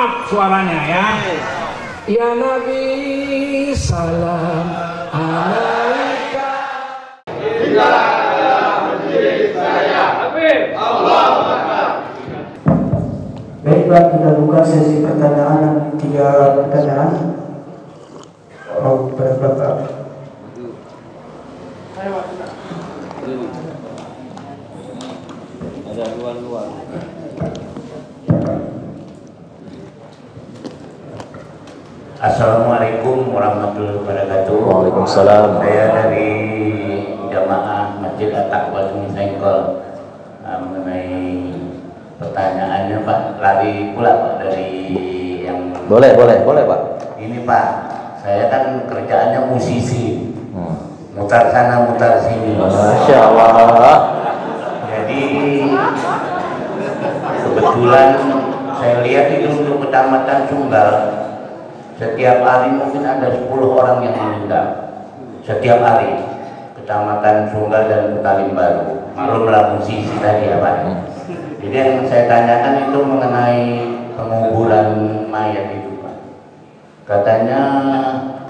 up suaranya ya. Ya Nabi salam alaika. Baiklah, kita buka sesi pertanyaan. 3 pertanyaan. Oh, berapa? Ada luar. Assalamualaikum warahmatullahi wabarakatuh. Waalaikumsalam. Saya dari jamaah Masjid At-Taqwa Sungai Sengkol. Mengenai pertanyaannya Pak, lari pula Pak dari yang Boleh Pak. ini Pak, saya kan kerjaannya musisi, mutar sana mutar sini. Masya Allah. Jadi kebetulan saya lihat itu untuk Kecamatan Sunggal, setiap hari mungkin ada 10 orang yang meninggal setiap hari. Kecamatan Sunggal dan Petalim Baru, maklumlah musisi tadi ya Pak. Jadi yang saya tanyakan itu mengenai penguburan mayat itu Pak. Katanya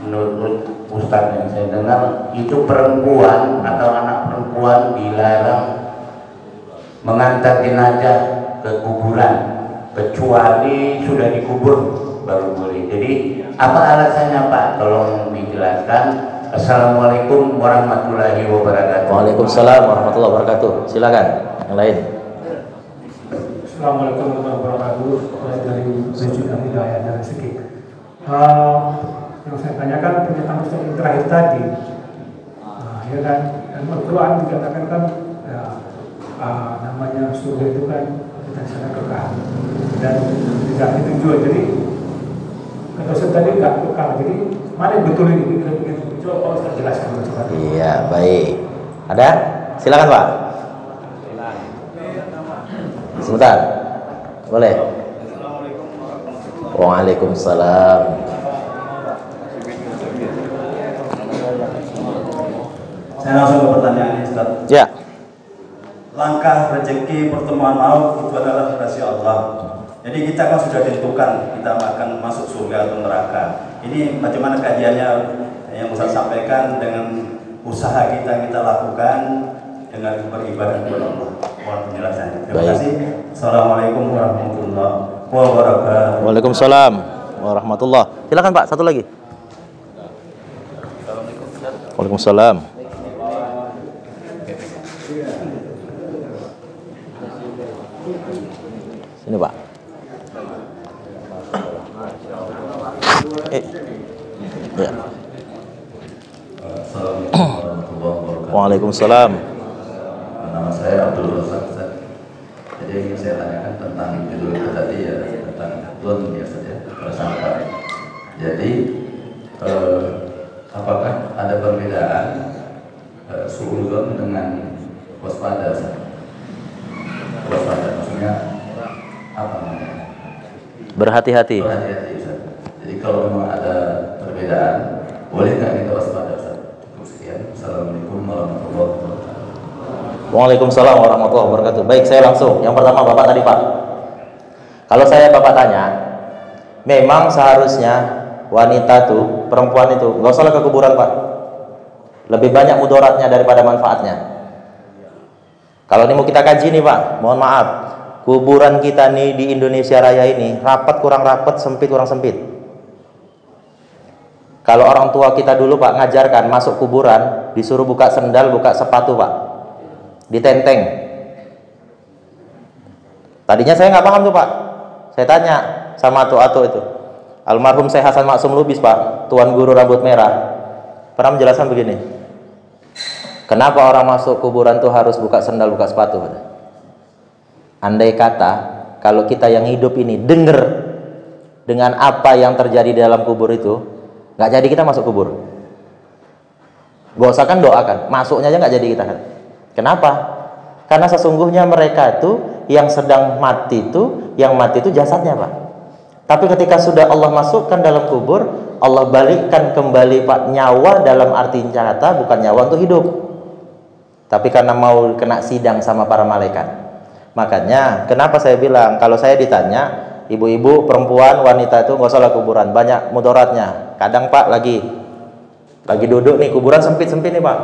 menurut Ustadz yang saya dengar itu perempuan atau anak perempuan dilarang mengantar jenazah ke kuburan kecuali sudah dikubur baru boleh. Jadi apa alasannya Pak? Tolong dijelaskan. Assalamualaikum warahmatullahi wabarakatuh. Waalaikumsalam warahmatullahi wabarakatuh. Silakan yang lain. Assalamualaikum warahmatullahi wabarakatuh. Saya dari Masjid Hidayah dan Rezeki. Yang saya tanyakan pernyataan Ustaz yang terakhir tadi, ya kan, dan Al-Quran dikatakan kan, namanya surga itu kan kita sana kekal dan tidak ditunjuk. Jadi kata Ustaz tadi nggak kekal. Jadi mana yang betul ini? Begitu. Coba Ustaz jelaskan. Iya, baik. Ada? Silakan Pak. Sebentar. Boleh. Waalaikumsalam. Saya langsung ke pertanyaannya Ustaz. Ya. Langkah rezeki pertemuan maut itu adalah rahasia Allah. Jadi kita kan sudah ditentukan kita akan masuk surga atau neraka. Ini bagaimana kajiannya yang Ustaz sampaikan dengan usaha kita lakukan dengan beribadah kepada Allah. Mohon penjelasannya. Terima kasih. Assalamualaikum warahmatullahi wabarakatuh. Waalaikumsalam warahmatullahi. Silakan Pak, satu lagi. Waalaikumsalam. Sini Pak. Ya. Assalamualaikum warahmatullahi wabarakatuh. Waalaikumsalam. Nama saya Abdul Razak. Jadi ingin saya tanyakan tentang judul itu tadi ya, tentang tuan biasa ya, prasangka. Jadi apakah ada perbedaan suudzon dengan waspada? Waspada maksudnya apa namanya? Berhati-hati. Berhati-hati Ustaz. Jadi kalau memang ada perbedaan, boleh nggak kita waspada Ustaz? Cukup sekian. Assalamualaikum warahmatullahi wabarakatuh. Waalaikumsalam warahmatullahi wabarakatuh. Baik, saya langsung. Yang pertama Bapak tadi Pak. Kalau saya Bapak tanya, memang seharusnya wanita tuh, perempuan itu nggak usah ke kuburan Pak. Lebih banyak mudaratnya daripada manfaatnya. Kalau ini mau kita kaji nih Pak, mohon maaf, kuburan kita nih di Indonesia Raya ini rapat kurang rapat, sempit kurang sempit. Kalau orang tua kita dulu Pak ngajarkan masuk kuburan disuruh buka sendal, buka sepatu Pak, ditenteng. Tadinya saya nggak paham tuh Pak, saya tanya sama atu-atu itu, almarhum Syekh Hasan Maksum Lubis Pak, tuan guru rambut merah, pernah menjelaskan begini, kenapa orang masuk kuburan tuh harus buka sendal, buka sepatu? Andai kata kalau kita yang hidup ini dengar dengan apa yang terjadi di dalam kubur itu, nggak jadi kita masuk kubur. Gak usah kan doakan, masuknya aja nggak jadi kita kan. Kenapa? Karena sesungguhnya mereka itu yang sedang mati itu, yang mati itu jasadnya Pak. Tapi ketika sudah Allah masukkan dalam kubur, Allah balikkan kembali Pak nyawa, dalam arti kata bukan nyawa untuk hidup, tapi karena mau kena sidang sama para malaikat. Makanya kenapa saya bilang kalau saya ditanya ibu-ibu, perempuan, wanita itu nggak usah lah kuburan, banyak mudaratnya. Kadang Pak lagi duduk nih, kuburan sempit-sempit nih Pak.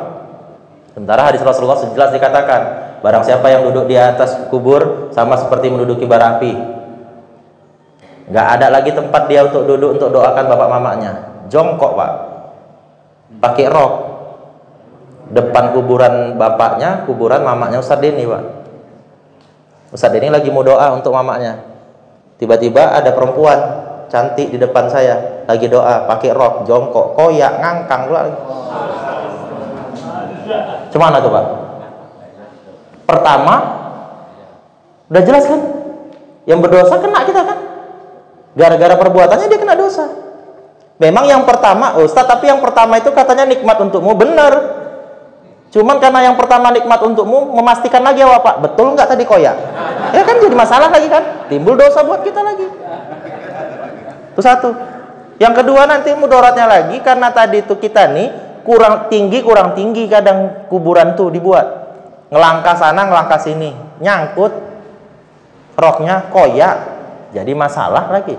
Sementara hadis Rasulullah jelas dikatakan, barang siapa yang duduk di atas kubur sama seperti menduduki bara api. Nggak ada lagi tempat dia untuk duduk untuk doakan bapak mamanya. Jongkok Pak, pakai rok. Depan kuburan bapaknya, kuburan mamanya Ustadz Denny Pak. Ustadz Denny lagi mau doa untuk mamanya. Tiba-tiba ada perempuan cantik di depan saya, lagi doa, pakai rok, jongkok, koyak, ngangkang pula. Cemana tuh Pak? Pertama, udah jelas kan? Yang berdosa kena kita kan? Gara-gara perbuatannya dia kena dosa. Memang yang pertama, Ustadz, tapi yang pertama itu katanya nikmat untukmu, benar. Cuman karena yang pertama nikmat untukmu, memastikan lagi ya Pak, betul nggak tadi koyak? Ya kan jadi masalah lagi kan? Timbul dosa buat kita lagi. Itu satu. Yang kedua nanti mudaratnya lagi, karena tadi itu kita nih kurang tinggi kadang kuburan tuh dibuat. Ngelangkah sana, ngelangkah sini. Nyangkut, roknya koyak, jadi masalah lagi.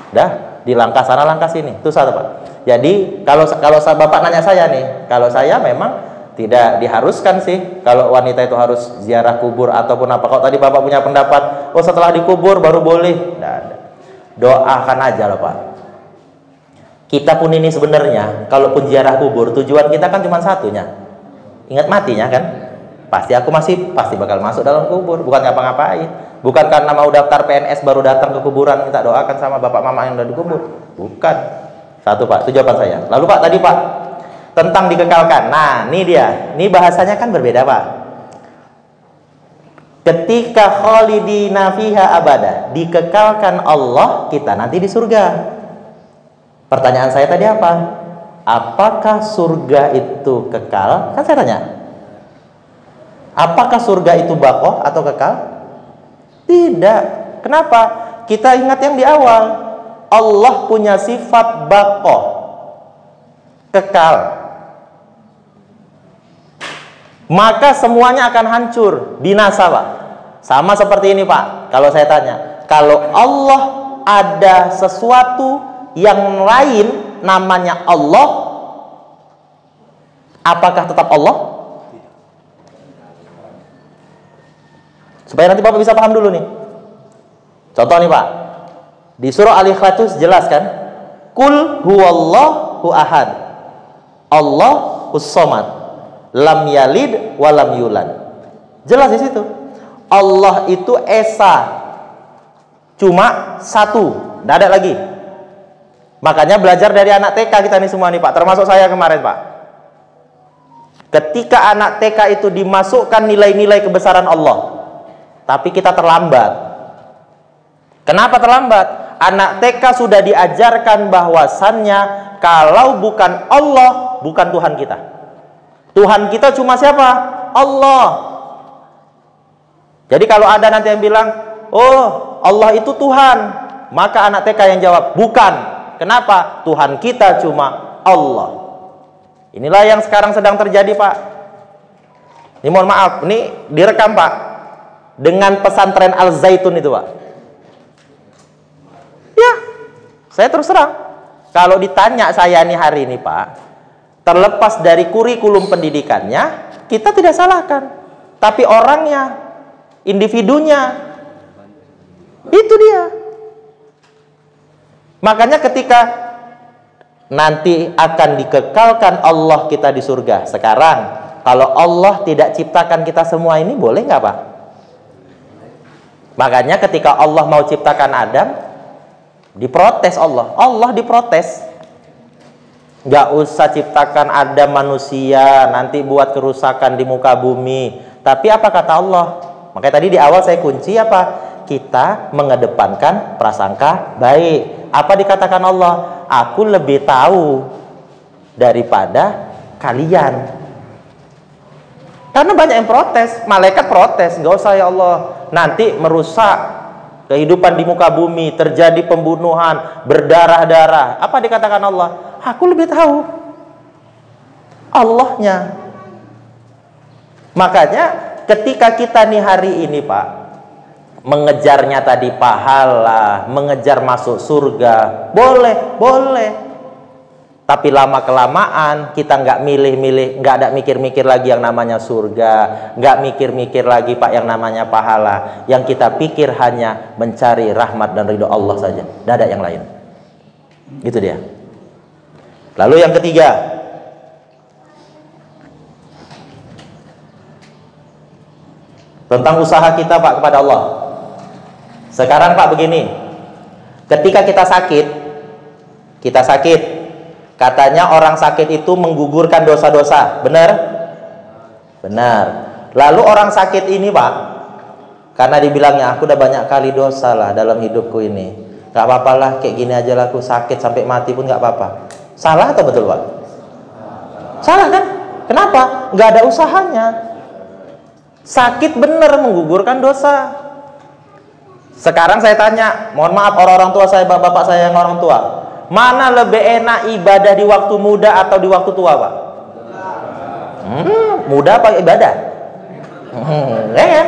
Dah, di langkah sana, langkah sini. Itu satu Pak. Jadi kalau Bapak nanya saya nih, kalau saya memang tidak diharuskan sih kalau wanita itu harus ziarah kubur ataupun apa. Kalau tadi Bapak punya pendapat, oh setelah dikubur baru boleh. Nggak ada. Doakan aja loh Pak. Kita pun ini sebenarnya kalaupun ziarah kubur, tujuan kita kan cuma satunya, ingat matinya kan. Pasti bakal masuk dalam kubur, bukan ngapa-ngapain. Bukan karena mau daftar PNS baru datang ke kuburan minta doakan sama bapak mama yang udah dikubur. Bukan. Satu Pak, itu jawaban saya. Lalu Pak, tadi Pak tentang dikekalkan. Nah, ini dia. Ini bahasanya kan berbeda Pak. Ketika khalidina fiha abada, dikekalkan Allah kita nanti di surga. Pertanyaan saya tadi apa? Apakah surga itu kekal? Kan saya tanya. Apakah surga itu baqah atau kekal? Tidak. Kenapa? Kita ingat yang di awal. Allah punya sifat baqah, kekal. Maka semuanya akan hancur, binasa Pak. Sama seperti ini Pak. Kalau saya tanya, kalau Allah ada sesuatu yang lain namanya Allah, apakah tetap Allah? Supaya nanti Bapak bisa paham dulu nih. Contoh nih Pak, di surah Al-Ikhlas jelas kan? Qul huwallahu ahad, Allahus samad, lam yalid wa lam yulad. Jelas di situ. Allah itu esa, cuma satu, tidak ada lagi. Makanya belajar dari anak TK kita nih semua nih Pak, termasuk saya kemarin Pak. Ketika anak TK itu dimasukkan nilai-nilai kebesaran Allah, tapi kita terlambat. Kenapa terlambat? Anak TK sudah diajarkan bahwasannya kalau bukan Allah, bukan Tuhan kita. Tuhan kita cuma siapa? Allah. Jadi kalau ada nanti yang bilang, oh Allah itu Tuhan, maka anak TK yang jawab, bukan. Kenapa? Tuhan kita cuma Allah. Inilah yang sekarang sedang terjadi Pak. Ini mohon maaf, ini direkam Pak, dengan pesantren Al-Zaitun itu Pak. Ya, saya terus terang, kalau ditanya saya nih hari ini Pak, terlepas dari kurikulum pendidikannya, kita tidak salahkan. Tapi orangnya, individunya, itu dia. Makanya ketika nanti akan dikekalkan Allah kita di surga. Sekarang, kalau Allah tidak ciptakan kita semua ini, boleh nggak Pak? Makanya ketika Allah mau ciptakan Adam, diprotes Allah. Allah diprotes. Nggak usah ciptakan Adam manusia, nanti buat kerusakan di muka bumi. Tapi apa kata Allah? Makanya tadi di awal saya kunci apa? Kita mengedepankan prasangka baik. Apa dikatakan Allah? Aku lebih tahu daripada kalian. Karena banyak yang protes, malaikat protes, nggak usah ya Allah, nanti merusak kehidupan di muka bumi, terjadi pembunuhan, berdarah-darah. Apa dikatakan Allah? Aku lebih tahu Allahnya. Makanya ketika kita nih hari ini Pak, mengejarnya tadi pahala, mengejar masuk surga, boleh, boleh. Tapi lama kelamaan kita nggak milih-milih, nggak ada mikir-mikir lagi yang namanya surga, nggak mikir-mikir lagi Pak yang namanya pahala. Yang kita pikir hanya mencari rahmat dan ridho Allah saja, tidak ada yang lain. Gitu dia. Lalu yang ketiga, tentang usaha kita Pak kepada Allah. Sekarang Pak begini, ketika kita sakit, katanya orang sakit itu menggugurkan dosa-dosa, benar? Benar. Lalu orang sakit ini Pak, karena dibilangnya aku udah banyak kali dosa lah dalam hidupku ini, gak apa-apa lah, kayak gini aja lah, aku sakit sampai mati pun gak apa-apa. Salah atau betul Pak? Salah kan? Kenapa? Gak ada usahanya. Sakit bener menggugurkan dosa. Sekarang saya tanya, mohon maaf orang-orang tua saya, bapak-bapak saya yang orang tua, mana lebih enak ibadah di waktu muda atau di waktu tua Pak? Muda apa ibadah? Kan?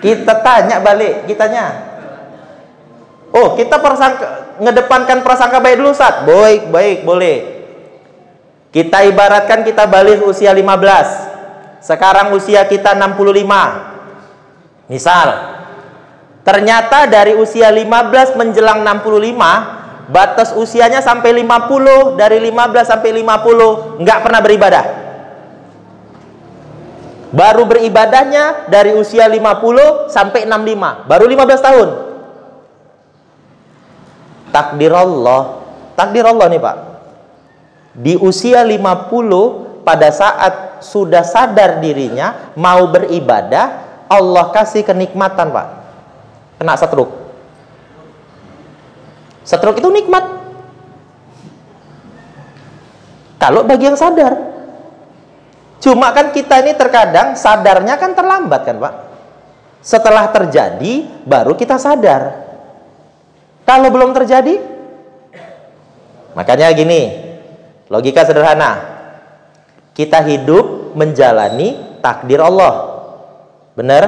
Kita tanya balik, kitanya. Oh, kita ngedepankan prasangka baik dulu Ustaz. Baik, boleh. Kita ibaratkan kita balik usia 15. Sekarang usia kita 65. Misal, ternyata dari usia 15 menjelang 65, batas usianya sampai 50, dari 15 sampai 50 nggak pernah beribadah. Baru beribadahnya dari usia 50 sampai 65, baru 15 tahun. Takdir Allah nih Pak. Di usia 50, pada saat sudah sadar dirinya mau beribadah, Allah kasih kenikmatan Pak. Kena stroke. Stroke itu nikmat. Kalau bagi yang sadar. Cuma kan kita ini terkadang sadarnya kan terlambat kan Pak. Setelah terjadi baru kita sadar. Kalau belum terjadi, makanya gini, logika sederhana. Kita hidup menjalani takdir Allah. Benar?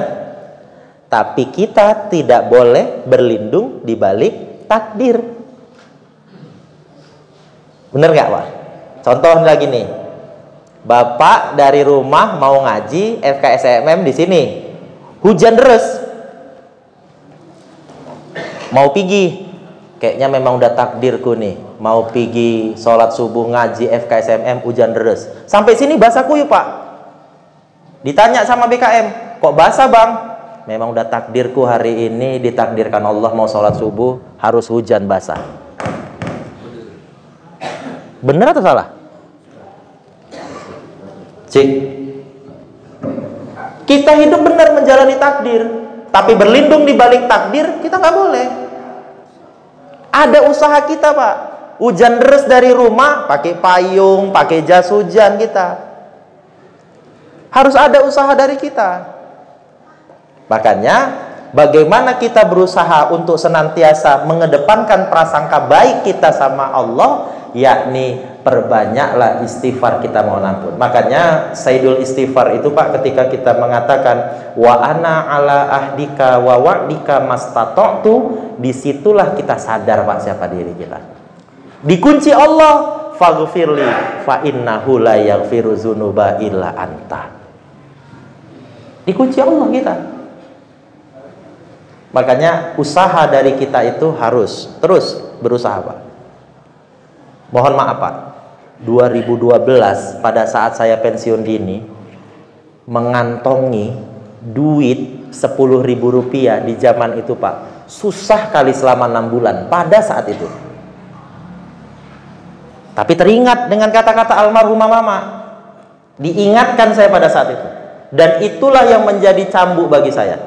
Tapi kita tidak boleh berlindung di balik takdir. Bener nggak Pak? Contoh lagi nih, Bapak dari rumah mau ngaji FKSMM di sini, hujan deras, mau pergi, kayaknya memang udah takdirku nih, mau pergi sholat subuh ngaji FKSMM hujan deras. Sampai sini basah kuyup Pak. Ditanya sama BKM, kok basah Bang? Memang udah takdirku hari ini, ditakdirkan Allah mau sholat subuh harus hujan basah. Bener atau salah? Cik, kita hidup benar menjalani takdir, tapi berlindung di balik takdir kita nggak boleh. Ada usaha kita Pak. Hujan deras dari rumah, pakai payung, pakai jas hujan kita. Harus ada usaha dari kita. Makanya bagaimana kita berusaha untuk senantiasa mengedepankan prasangka baik kita sama Allah, yakni perbanyaklah istighfar kita mohon ampun. Makanya Sayyidul Istighfar itu Pak, ketika kita mengatakan wa ana ala ahdika wa wa'dika mastata'tu, disitulah kita sadar Pak siapa diri kita. Dikunci Allah, faghfirli fa innahu la yaghfiru dzunuba illa anta. Dikunci Allah kita. Makanya usaha dari kita itu harus terus berusaha Pak. Mohon maaf Pak, 2012 pada saat saya pensiun dini, mengantongi duit 10.000 rupiah di zaman itu Pak, susah kali selama 6 bulan pada saat itu. Tapi teringat dengan kata-kata almarhumah mama, diingatkan saya pada saat itu, dan itulah yang menjadi cambuk bagi saya.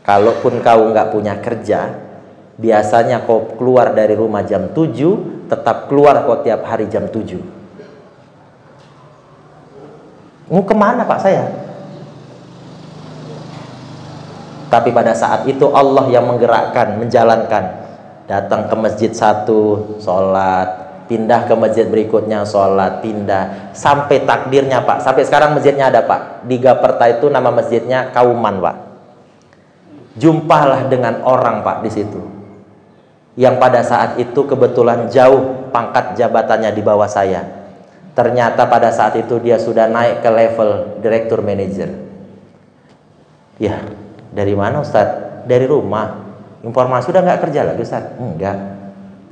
Kalaupun kau nggak punya kerja, biasanya kau keluar dari rumah jam 7, tetap keluar kau tiap hari jam 7. Mau kemana Pak saya? Tapi pada saat itu Allah yang menggerakkan, menjalankan. Datang ke masjid satu, sholat, pindah ke masjid berikutnya, sholat, pindah, sampai takdirnya Pak. Sampai sekarang masjidnya ada Pak. Di Gaperta itu nama masjidnya Kauman Pak. Jumpalah dengan orang Pak di situ yang pada saat itu kebetulan jauh pangkat jabatannya di bawah saya. Ternyata pada saat itu dia sudah naik ke level direktur manajer. Ya, dari mana Ustadz? Dari rumah. Informasi udah nggak kerja lagi Ustadz? Enggak.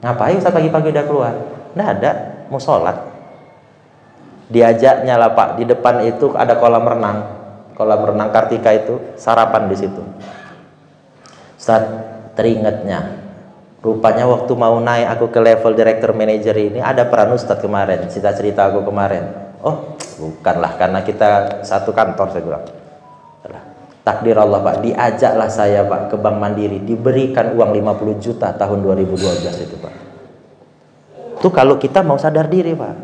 Ngapain Ustadz pagi-pagi udah keluar? Nggak ada, mau sholat. Diajaknya lah Pak, di depan itu ada kolam renang Kartika itu, sarapan di situ. Ustadz, teringatnya rupanya waktu mau naik aku ke level director manager ini ada peran Ustadz kemarin, cerita aku kemarin. Oh, bukanlah, karena kita satu kantor, saya bilang. Takdir Allah Pak, diajaklah saya Pak ke Bank Mandiri, diberikan uang 50 juta tahun 2012 itu Pak. Itu kalau kita mau sadar diri Pak.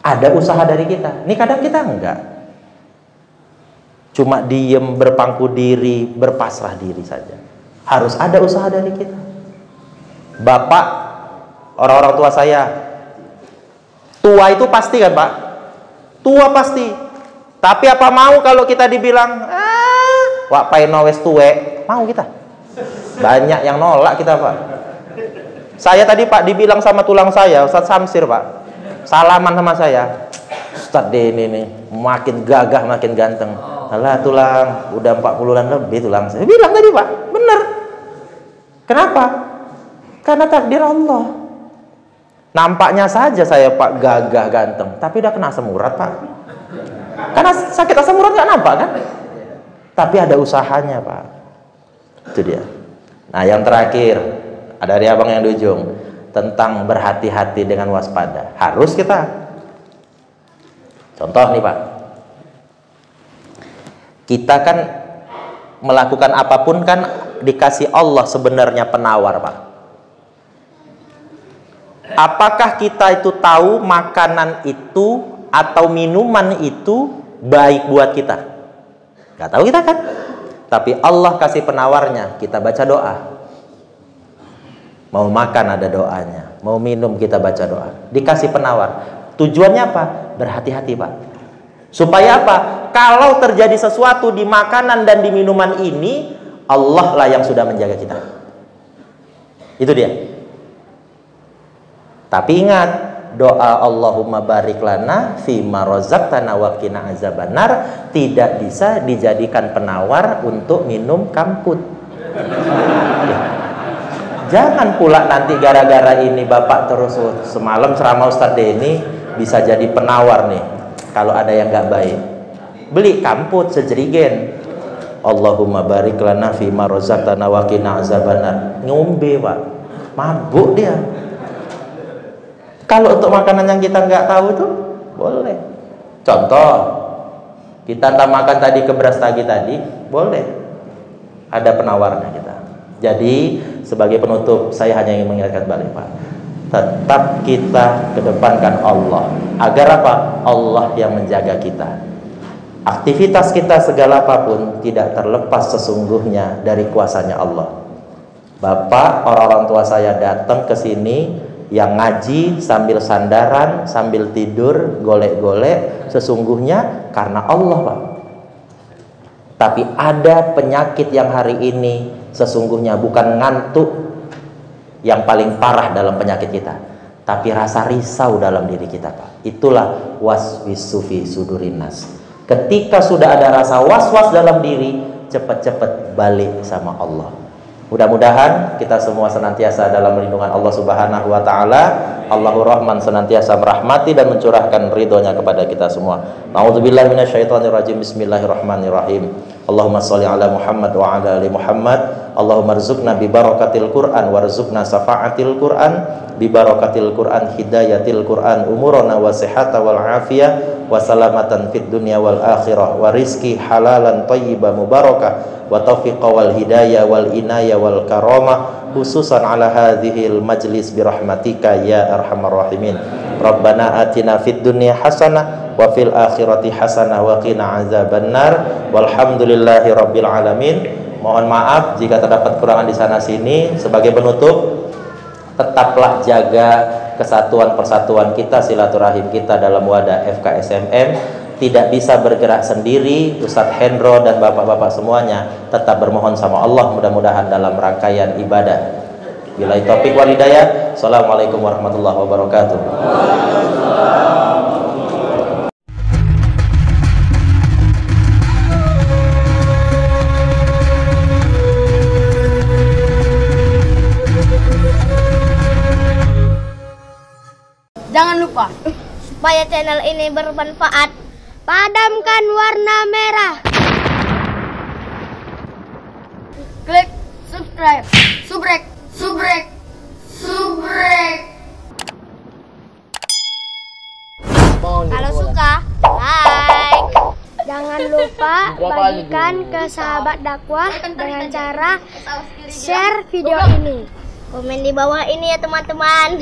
Ada usaha dari kita. Ini kadang kita enggak. Cuma diem, berpangku diri, berpasrah diri saja. Harus ada usaha dari kita. Bapak, orang-orang tua saya, tua itu pasti kan Pak? Tua pasti. Tapi apa mau kalau kita dibilang, wak paino wes tuwe, mau kita? Banyak yang nolak kita Pak. Saya tadi Pak dibilang sama tulang saya, Ustadz Samsir Pak, salaman sama saya. Ustadz Deni nih, makin gagah, makin ganteng. Alah tulang, udah 40-an lebih tulang. Saya bilang tadi Pak, bener. Kenapa? Karena takdir Allah. Nampaknya saja saya Pak gagah ganteng, tapi udah kena asam urat Pak. Karena sakit asam urat nggak nampak kan? Tapi ada usahanya Pak. Itu dia. Nah yang terakhir, ada dari abang yang di ujung, tentang berhati-hati dengan waspada. Harus kita. Contoh nih Pak, kita kan melakukan apapun kan dikasih Allah sebenarnya penawar Pak. Apakah kita itu tahu makanan itu atau minuman itu baik buat kita? Gak tahu kita kan. Tapi Allah kasih penawarnya, kita baca doa. Mau makan ada doanya, mau minum kita baca doa. Dikasih penawar. Tujuannya apa? Berhati-hati Pak. Supaya apa? Kalau terjadi sesuatu di makanan dan di minuman ini, Allah lah yang sudah menjaga kita. Itu dia. Tapi ingat, doa Allahumma barik lana fima razaqtana wa qina azabannar tidak bisa dijadikan penawar untuk minum kamput. Jangan pula nanti gara-gara ini Bapak terus semalam ceramah Ustadz Deni bisa jadi penawar nih. Kalau ada yang nggak baik, beli kamput sejerigen. Allahumma barik lana fima razaqtana wa qina azabannar. Ngombe Pak, mabuk dia. Kalau untuk makanan yang kita nggak tahu itu boleh. Contoh, kita makan tadi ke beras tagi tadi, boleh. Ada penawarnya kita. Jadi sebagai penutup saya hanya ingin mengingatkan balik Pak, tetap kita kedepankan Allah. Agar apa? Allah yang menjaga kita. Aktivitas kita segala apapun tidak terlepas sesungguhnya dari kuasanya Allah. Bapak, orang-orang tua saya datang ke sini yang ngaji sambil sandaran, sambil tidur, golek-golek, sesungguhnya karena Allah Pak. Tapi ada penyakit yang hari ini sesungguhnya bukan ngantuk yang paling parah dalam penyakit kita, tapi rasa risau dalam diri kita Pak. Itulah waswisu fi sudurinas. Ketika sudah ada rasa was-was dalam diri, cepat-cepat balik sama Allah. Mudah-mudahan kita semua senantiasa dalam lindungan Allah Subhanahu wa taala. Allahur Rahman senantiasa merahmati dan mencurahkan ridhonya kepada kita semua. Nauzubillahi minasyaitonirrajim. Bismillahirrahmanirrahim. Allahumma sholli ala Muhammad wa ala ali Muhammad. Allahumma rzuqna bi barakatil Qur'an warzuqna syafa'atil Qur'an bi barakatil Qur'an hidayatil Qur'an umurana wa sihhata wal afiyah wa salamatan fid dunya wal akhirah wa rizqi halalan thayyiban mubarakah wa taufiqa wal hidayah wal inayah wal karamah khususan ala hadhil majlis bi rahmatika ya arhamar rahimin. Rabbana atina fid dunya hasanah wa fil akhirati hasanah wa qina azabannar walhamdulillahi rabbil alamin. Mohon maaf jika terdapat kekurangan di sana sini. Sebagai penutup, tetaplah jaga kesatuan persatuan kita, silaturahim kita dalam wadah FKSMM. tidak bisa bergerak sendiri, Ustadz Hendro dan bapak-bapak semuanya tetap bermohon sama Allah mudah-mudahan dalam rangkaian ibadah. Billahi taufiq wal hidayah. Assalamualaikum warahmatullahi wabarakatuh. Jangan lupa, supaya channel ini bermanfaat, padamkan warna merah. Klik subscribe. Kalau suka, like. Jangan lupa bagikan ke sahabat dakwah dengan cara share video ini. Komen di bawah ini ya teman-teman.